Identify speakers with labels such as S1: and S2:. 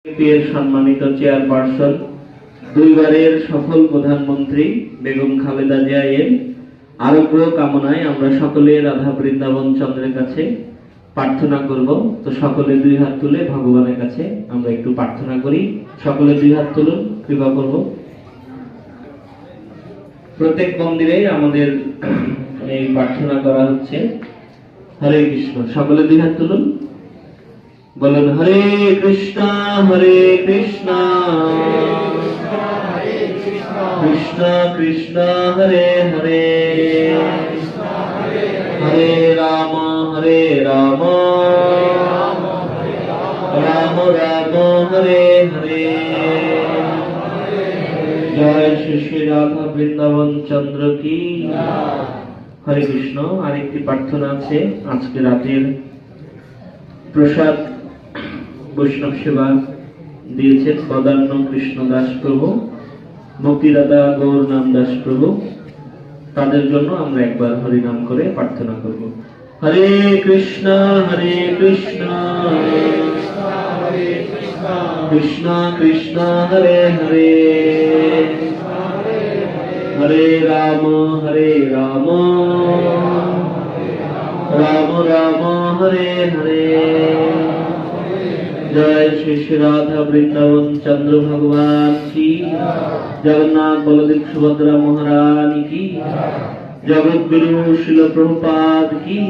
S1: এর সম্মানিত চেয়ারপারসন, দুইবারের সফল প্রধানমন্ত্রী বেগম খালেদা জিয়া এর আরোগ্য কামনায় আমরা সকলে রাধা বৃন্দাবন চন্দ্রের কাছে প্রার্থনা করব। তো সকলে দুই হাত তুলে ভগবানের কাছে আমরা একটু প্রার্থনা করি। সকলে দুই হাত তুলুন, কৃপা করব। প্রত্যেক মন্দিরে আমাদের এই প্রার্থনা করা হচ্ছে। হরে কৃষ্ণ। সকলে দুই হাত তুলুন, বলুন হরে কৃষ্ণ কৃষ্ণ কৃষ্ণ কৃষ্ণ হরে হরে, হরে রাম রাম রাম হরে হরে। জয় শ্রী শ্রী রাধা বৃন্দাবন চন্দ্র কি। হরে কৃষ্ণ। আরেকটি প্রার্থনা আছে। আজকে রাতের প্রসাদ বৈষ্ণব সেবা দিয়েছেন বদান্য কৃষ্ণ দাস প্রভু, মুক্তিদাতা গৌর নাম দাস প্রভু। তাদের জন্য আমরা একবার হরিনাম করে প্রার্থনা করব। হরে কৃষ্ণ কৃষ্ণ কৃষ্ণ কৃষ্ণ হরে হরে, হরে রাম রাম রাম রাম হরে হরে। জয় শ্রী শ্রী রাধা বৃন্দাবন চন্দ্র ভগবান কি, জগন্নাথ বলদেব সুভদ্রা মহারানী কি, জগৎগুরু শিল প্রভুপাদ কি।